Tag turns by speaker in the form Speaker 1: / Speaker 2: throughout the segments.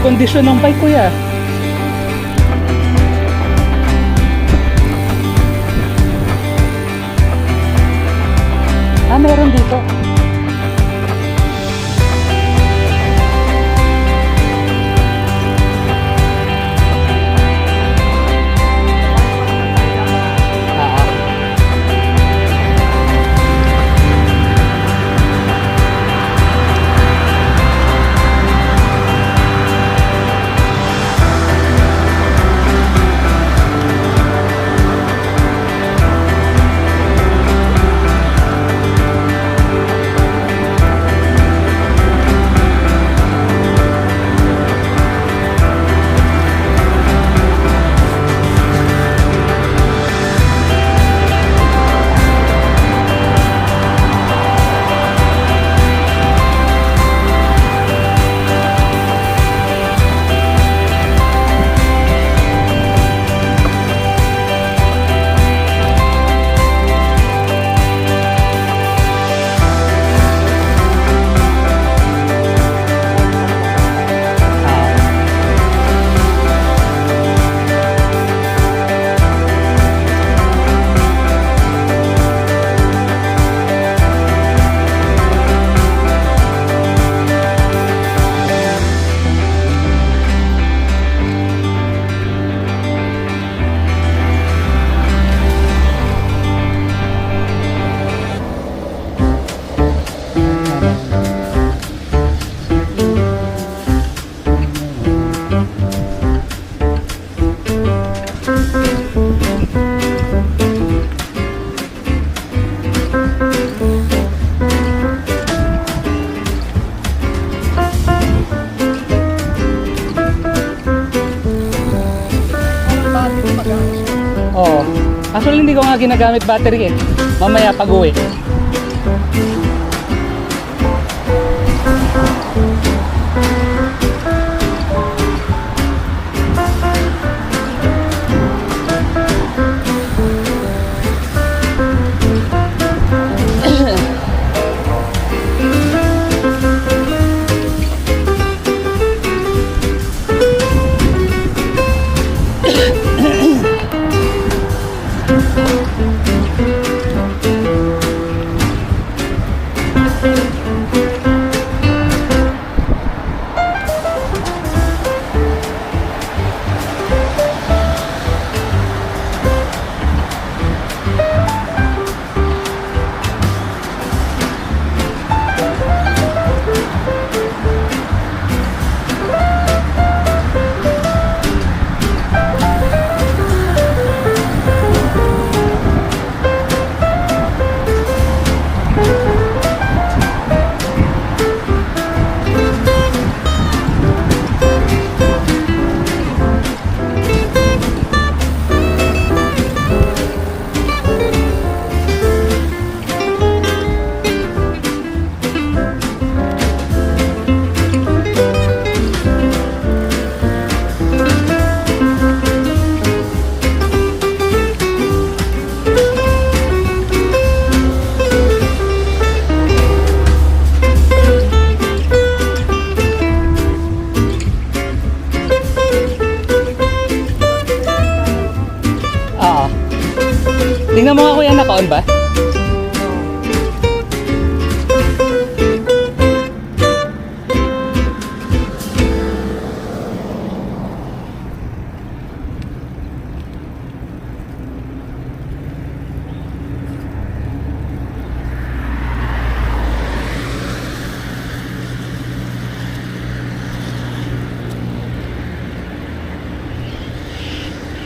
Speaker 1: kondisyon ng bike, kuya. Ah, meron dito. Oo. Actually, hindi ko nga ginagamit battery eh. Mamaya pag-uwi. Tingnan mo nga kuya, naka-on ba?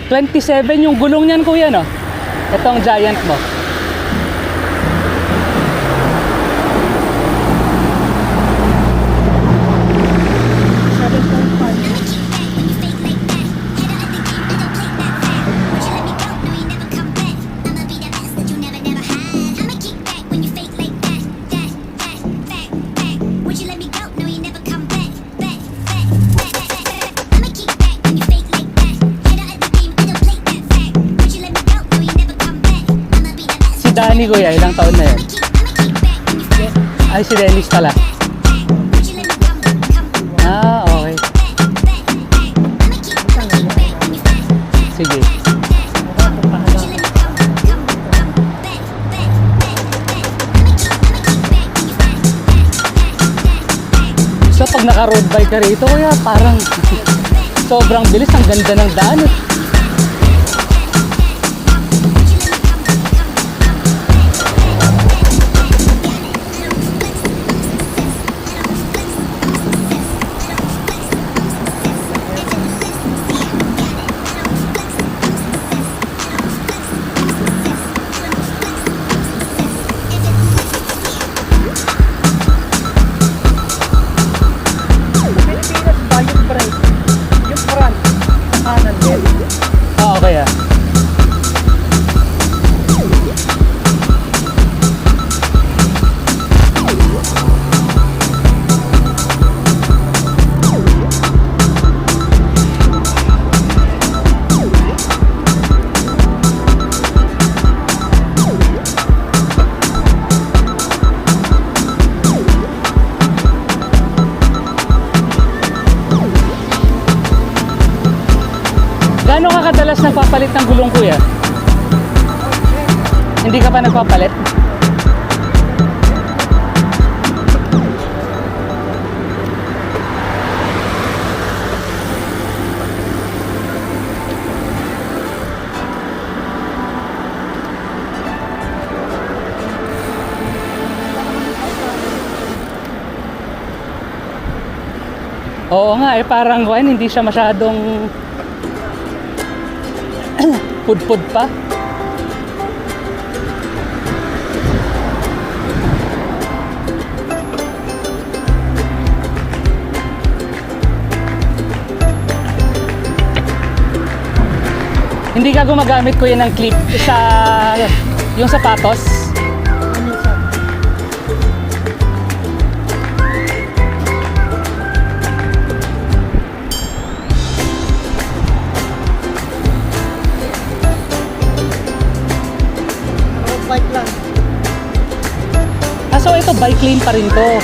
Speaker 1: $27 yung gulong niyan kuya, no? Itong Giant mo. Dani kuya, ilang taon na yan? Ay, si Dennis pala. Ah, okay. sige. So pag naka-road bike ka rito, kaya parang sobrang bilis, ang ganda ng daan. Oo, kaya. Gaano ka kadalas nagpapalit ng gulong, kuya? Hindi ka pa nagpapalit? Oo nga, parang hindi siya masyadong pudpud pa. Hindi ka gumagamit, kuya, ng clip sa yung sapatos?
Speaker 2: Bike lang.
Speaker 1: So ito bike lane pa rin to.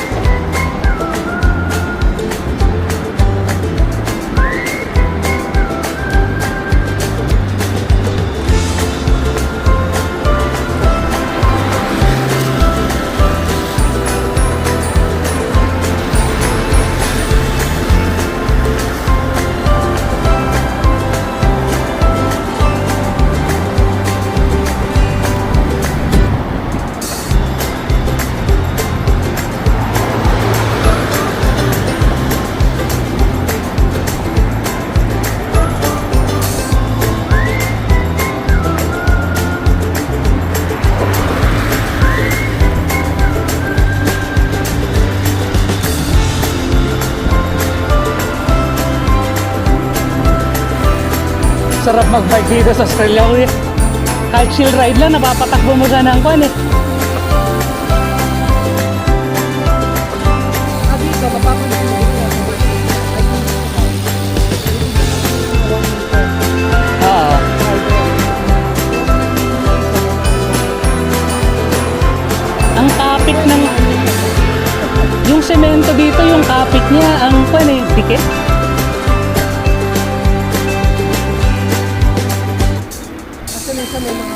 Speaker 1: Sarap mag-bike dito sa Australia, kuya. Kahit chill ride lang, napapatakbo mo sana ang kwan eh.
Speaker 2: Dito, mapapagod mo.
Speaker 1: Oo. Ang kapit ng... Yung semento dito, yung kapit niya, ang kwan eh, dikit.
Speaker 2: Minsan may mga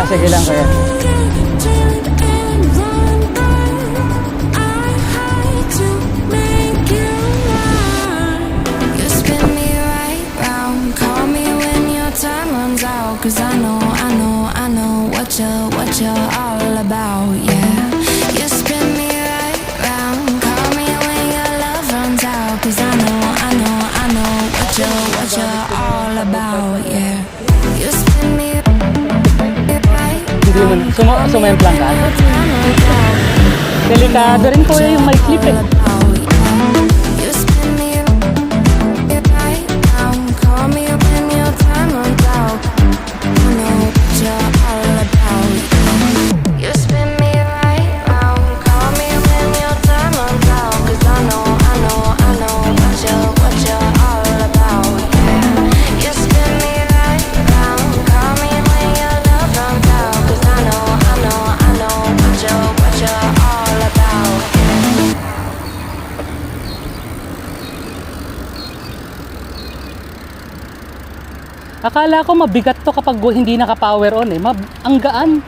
Speaker 1: sige lang kuya.
Speaker 3: Cause I know what you're all about, yeah. You spin me right round, call me when your love runs out. Cause I know what you're all about, yeah. You spin me right
Speaker 1: Hindi mo na. Sumemplang ka. Delikado rin kuya yung may clip eh.
Speaker 3: You spin me right round, call me when your time runs out. I know what you're all about. You spin me right round, call me when your time runs out. Cause I know what you're all about. Yeah. You spin me right round, call me when your love runs out. Cause I know what you're all about.
Speaker 1: Akala ko mabigat to kapag hindi naka-power on eh. Ang gaan.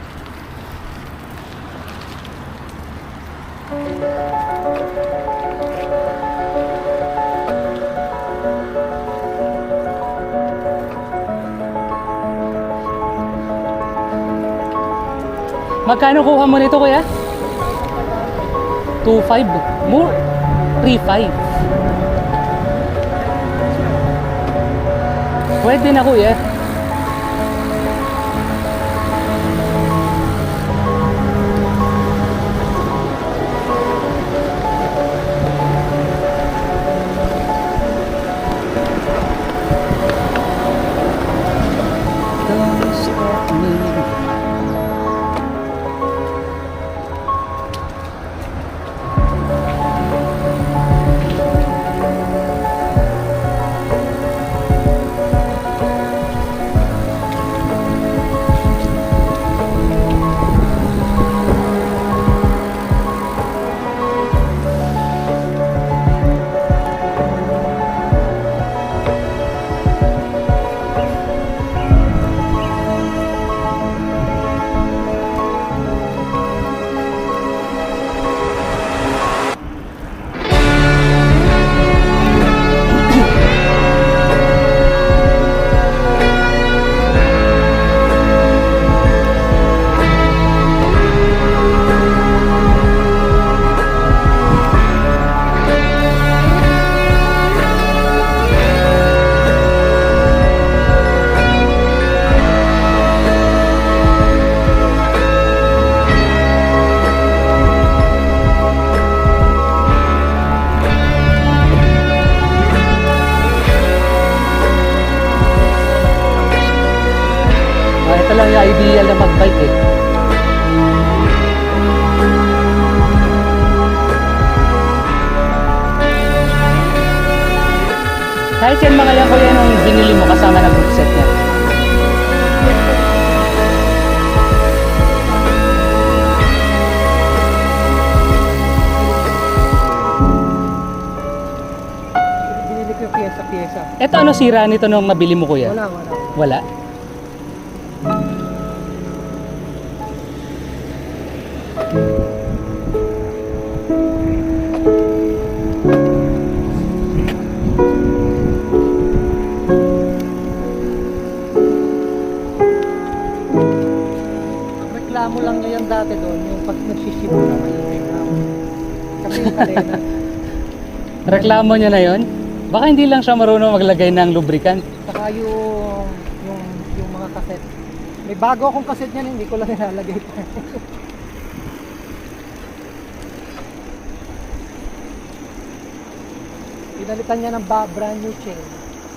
Speaker 1: Magkano kuha mo nito kuya? 2.5? More? 3.5? Pwede na kuya. Don't stop me. Ito lang yung ideal na magbike eh. Kahit yan mga yan kuya nung binili mo kasama na group set niya.
Speaker 2: Binili ko yung pyesa-pyesa.
Speaker 1: Ito ano sira nito nung nabili mo kuya?
Speaker 2: Wala.
Speaker 1: Wala?
Speaker 2: Reklamo lang niya yan dati doon, yung pag nagsisibo na yung reklamo. Kasi yung kadena.
Speaker 1: Reklamo niya na yon? Baka hindi lang siya marunong maglagay ng lubricant.
Speaker 2: Saka yung mga kaset. May bago akong kaset niyan, hindi ko lang nilalagay. Pinalitan niya ng brand new chain.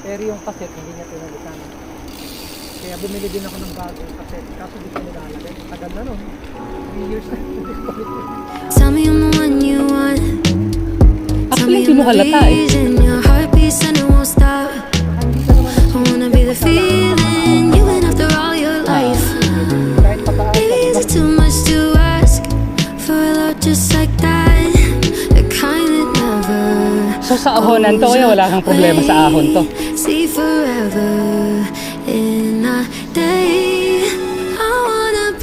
Speaker 2: Pero yung kaset hindi niya pinalitan. Kaya bumili din ako ng bagong kaset. Kaso di ko nilalagay. Tagal na nun. 3 years na.
Speaker 3: Tell me I'm the one you want. Tell
Speaker 1: Actually,
Speaker 3: me
Speaker 1: hindi
Speaker 3: I'm
Speaker 1: mo
Speaker 3: the
Speaker 1: halata eh.
Speaker 3: reason your heart beats and it won't stop. I wanna be the feeling you been after all your life.
Speaker 2: Kahit pataas.
Speaker 3: Maybe is it too much to ask for a love just like that? The kind that never
Speaker 1: So sa ahonan to kuya, wala kang problema sa ahon to.
Speaker 3: see forever in a day. I wanna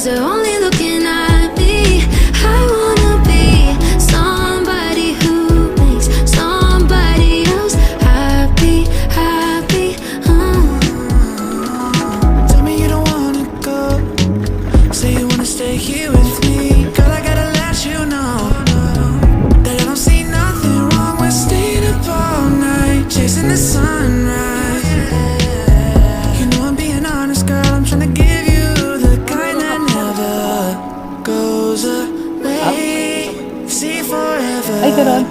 Speaker 3: they're only looking at me. I wanna be somebody who makes somebody else happy, happy.
Speaker 4: Tell me you don't wanna go. Say you wanna stay here with me. Girl, I gotta let you know that I don't see nothing wrong with staying up all night, chasing the sunrise. You know I'm being honest, girl. I'm tryna give you the kind that never goes away. See forever.
Speaker 1: Ay, ganun.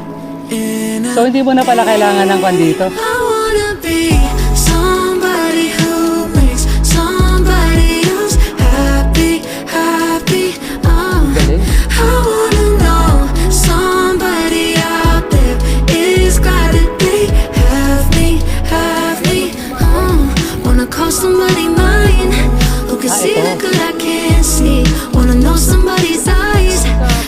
Speaker 4: In a
Speaker 1: So, hindi mo na pala kailangan ng kwan dito.
Speaker 3: I wanna be somebody who makes somebody else happy, happy.
Speaker 1: Galing.
Speaker 3: I wanna know somebody out there is glad that they have me, have me. Wanna call somebody mine who can see the good I can't see. Wanna know somebody's eyes.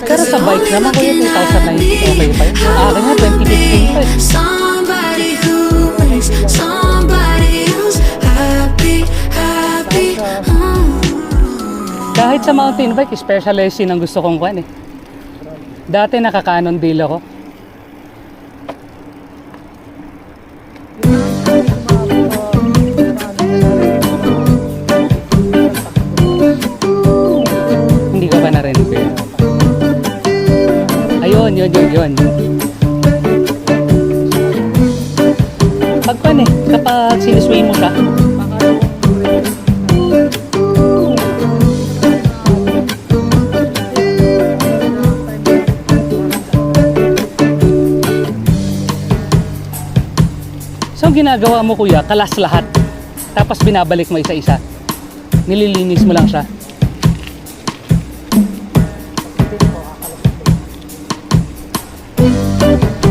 Speaker 1: Pero sa bike naman, kuya, 2019, okay pa yun. Akin nga, 2015 pa eh.
Speaker 3: Somebody who makes somebody else happy, happy.
Speaker 1: Kahit sa mountain bike, specialized yun ang gusto kong kwan eh. Dati nakaka-Canon deal ako. Hindi ka ba narinig yun? Ayun, yun. Pag kwan eh, kapag sinusway mo siya, so ang ginagawa mo kuya, kalas lahat. Tapos binabalik mo isa-isa. Nililinis mo lang siya.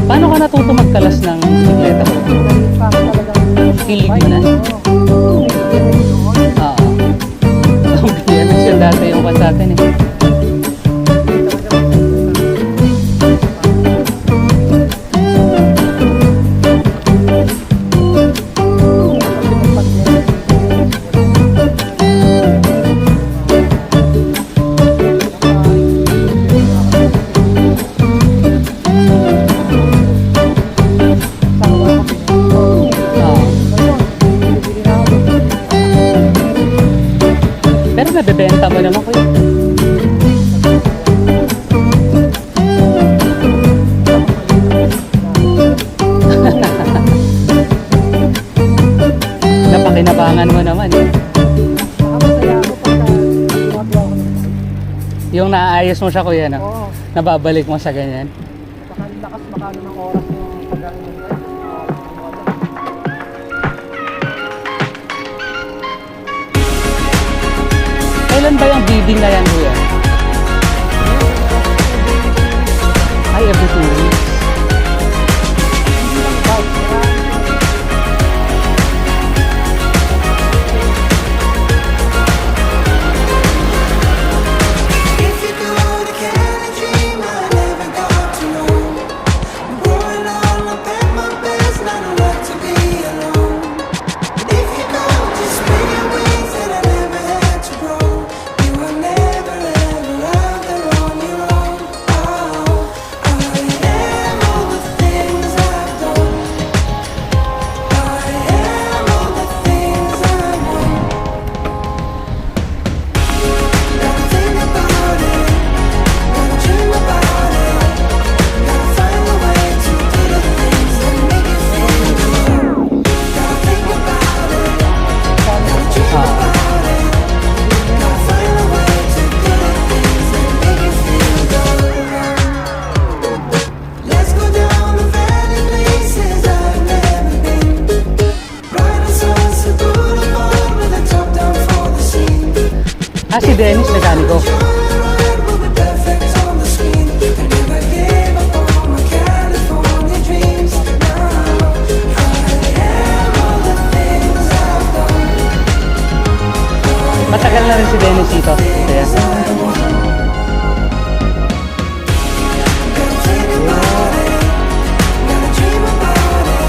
Speaker 1: Paano ka natuto magkalas ng bisikleta mo? Hilig mo na? Oo. Ang biyanas yun dati yung kwan sa atin eh. Pero nabebenta mo naman kuya. Napakinabangan mo naman eh. Yung naaayos mo siya kuya, no?
Speaker 2: Oo.
Speaker 1: Nababalik mo sa ganyan.
Speaker 2: Baka lakas makano ng oras yung pag-ano ng
Speaker 1: Kailan ba yung bidding na yan kuya? Ay, every 2 weeks.
Speaker 4: If you go to Canada, I never got to know. I'm growing all up at my best, not a lot to be alone. If you go, just spread your wings that I never had to grow. You were never ever out there on your own. Oh, I am all the things I've done. I am all the things I want. Gotta think about it, gotta dream about it, gotta find a way to do the things that make you feel good. Gotta think about it, gotta dream about it, gotta find a way to do the things that make you feel good. Let's go down the valley places I've never been. Ride on Sunset Boulevard with the top down for the scene.
Speaker 1: Ah, si Dennis, mekaniko.
Speaker 4: Joyride will be perfect on the screen. I never gave up on my California dreams. Now I am all the things I've done.
Speaker 1: Matagal na rin si Dennis dito. Kaya,
Speaker 4: Gotta think about it, gotta dream about it,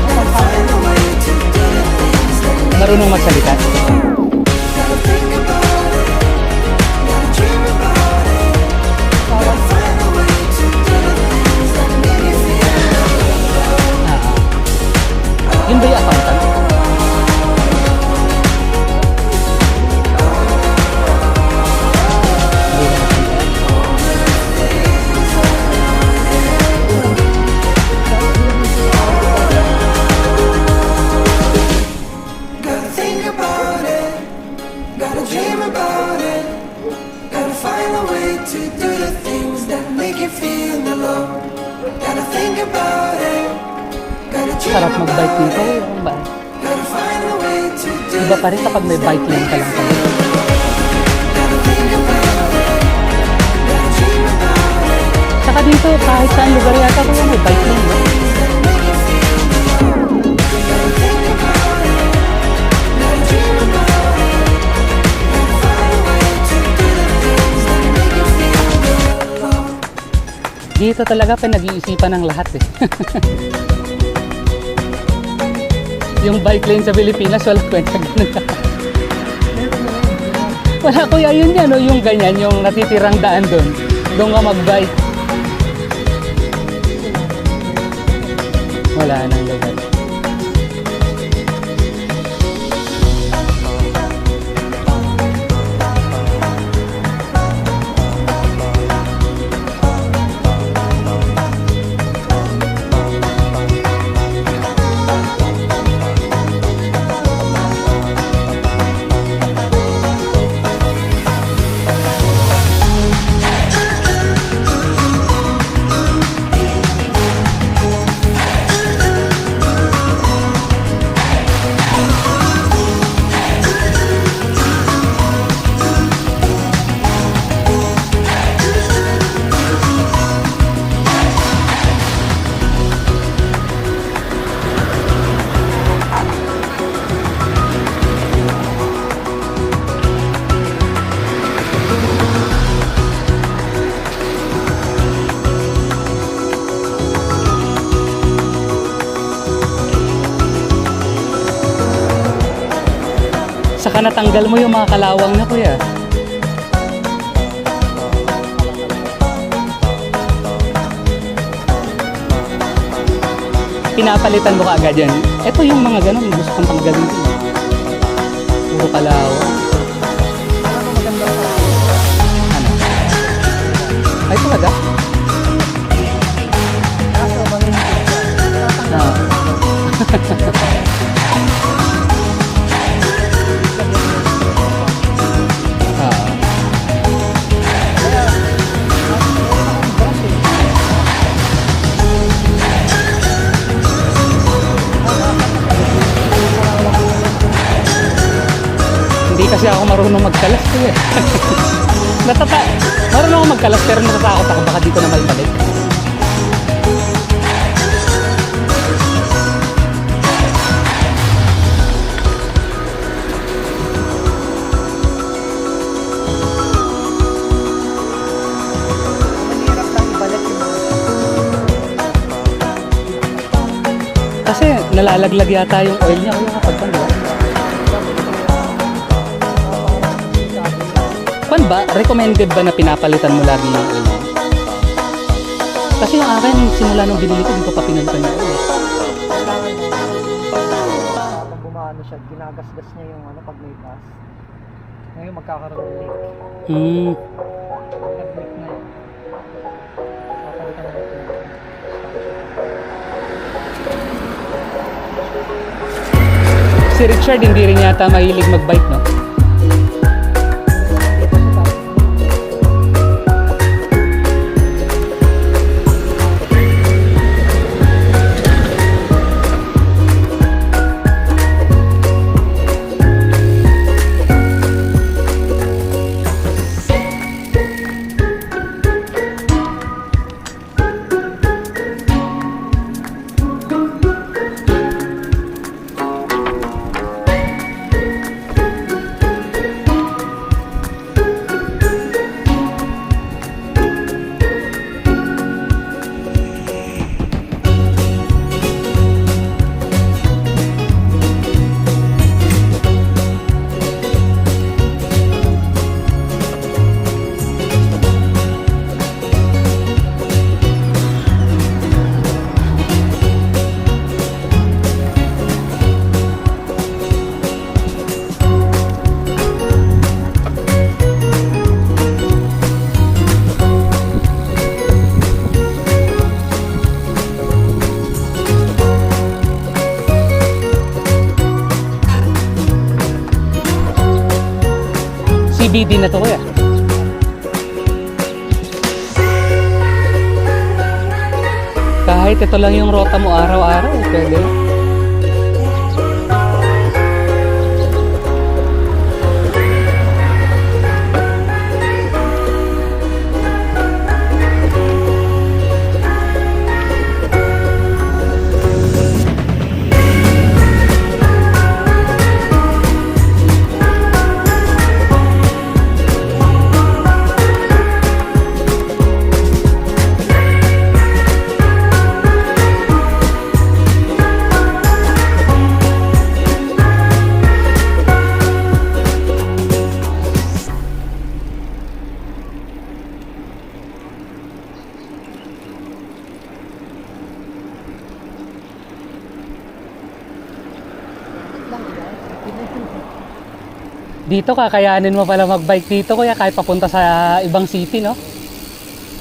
Speaker 4: gotta find a way to do the things that make
Speaker 1: marunong magsalita.
Speaker 4: Gotta think about it, to do the things that make you feel mellow. Gotta think about it. Gotta dream
Speaker 1: Sarap mag-bike
Speaker 4: about
Speaker 1: dito.
Speaker 4: it.
Speaker 1: Yung ba?
Speaker 4: Gotta find a way to do
Speaker 1: Iba
Speaker 4: the
Speaker 1: pa rin kapag may bike lane ka lang pala.
Speaker 4: Gotta think about it. Gotta dream about it.
Speaker 1: Saka dito, kahit saan lugar yata ko may bike lane. No?
Speaker 4: That make you feel mellow. Gotta think about it. Gotta dream about it. Gotta find a way to do the things that make you feel mellow.
Speaker 1: Dito talaga pinag-iisipan ng lahat eh. Yung bike lane sa Pilipinas, wala kwenta ganun. Wala kuya, yun yan, no? Yung ganyan, yung natitirang daan doon. Doon ka mag-bike. Wala nang lugar. Saka natanggal mo yung mga kalawang na kuya. Pinapalitan mo ka agad yan. Ito yung mga ganun, gusto kong tanggalin ko. Puro kalawang. Ano? Ay, talaga? Ah. Ah. Hindi kasi ako marunong magkalas ko eh. Marunong ako magkalas pero natatakot ako baka dito na malbalik.
Speaker 2: Mahirap lang ibalik yung mga
Speaker 1: Kasi nalalaglag yata yung oil niya kaya kapag ano. Pan ba? Recommended ba na pinapalitan mo lagi yung oil mo? Kasi yung akin, simula nung binili ko, hindi ko pa pinalitan yung oil.
Speaker 2: habang bumaano siya, ginagasgas niya yung ano pag may gas. Ngayon magkakaroon ng leak. Nag-leak na yun. Papalitan na natin yung
Speaker 1: Si Richard hindi rin yata mahilig mag-bike, no? CBD na to kuya. Kahit ito lang yung rota mo araw-araw, pwede. Dito kakayanin mo pala magbike dito kuya kahit papunta sa ibang city, no?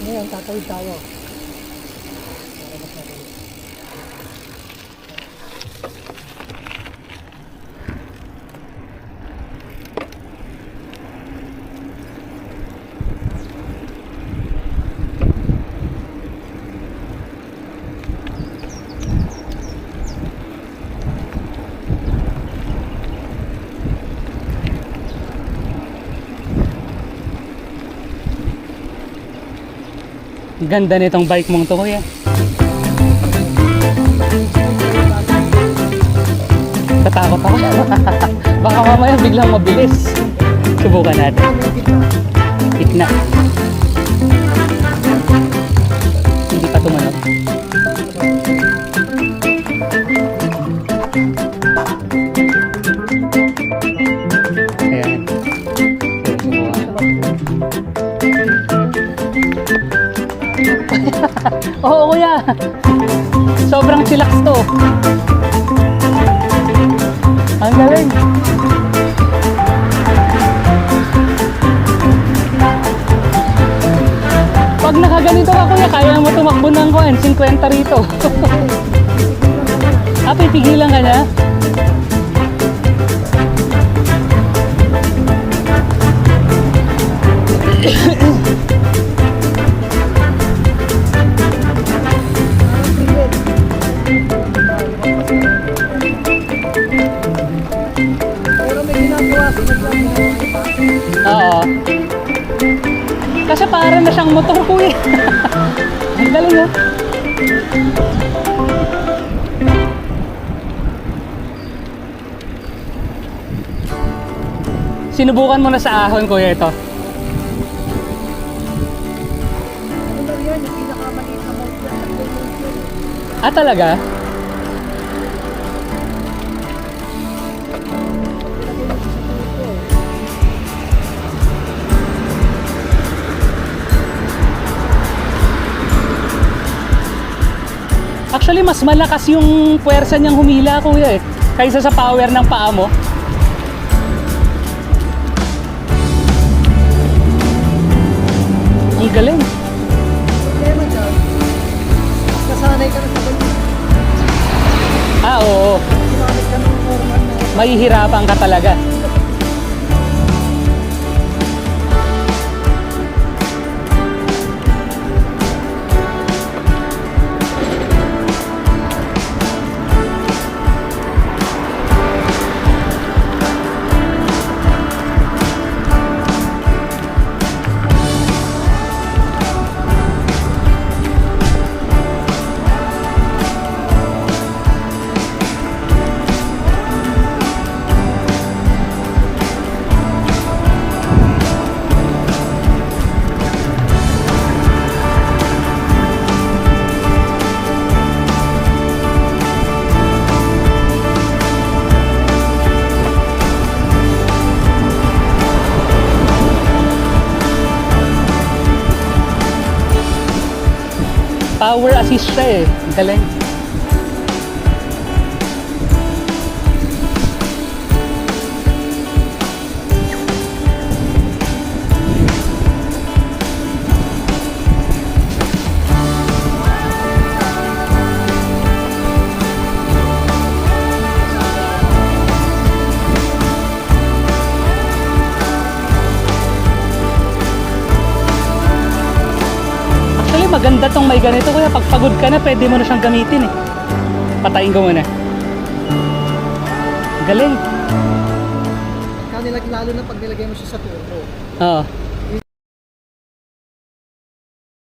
Speaker 2: Ngayon, tatawid tayo.
Speaker 1: Ang ganda nitong bike mong to kuya. Tatakot ako. Baka mamaya biglang mabilis. Subukan natin. Tikna. Hindi pa tumanap. Ayan. Oo kuya. Sobrang chillax to. Ang galing. Pag nakaganito ka kuya, kaya mo tumakbo ng 50 rito. Pipigilan ka niya?
Speaker 2: Pero may ginagawa sila dyan.
Speaker 1: Oo. Kasi para na siyang motor kuya. Ang galing ha. Sinubukan mo na sa ahon kuya ito.
Speaker 2: Ano yan, yung pinakamaliit na mode yan.
Speaker 1: Ah talaga? Actually, mas malakas yung puwersa niyang humila kuya eh. Kaysa sa power ng paa mo. Ang galing.
Speaker 2: Problema dyan, nasanay ka na sa ganyan.
Speaker 1: Ah, oo.
Speaker 2: Ginamit ka ng normal na.
Speaker 1: Mahihirapan ka talaga. Power assist siya eh. Galing. Actually Maganda tong may ganito kuya. Pag pagod ka na, pwede mo na siyang gamitin eh. Patayin ko muna. Galing.
Speaker 2: Lalo na pag nilagay mo siya sa turbo.
Speaker 1: Oo.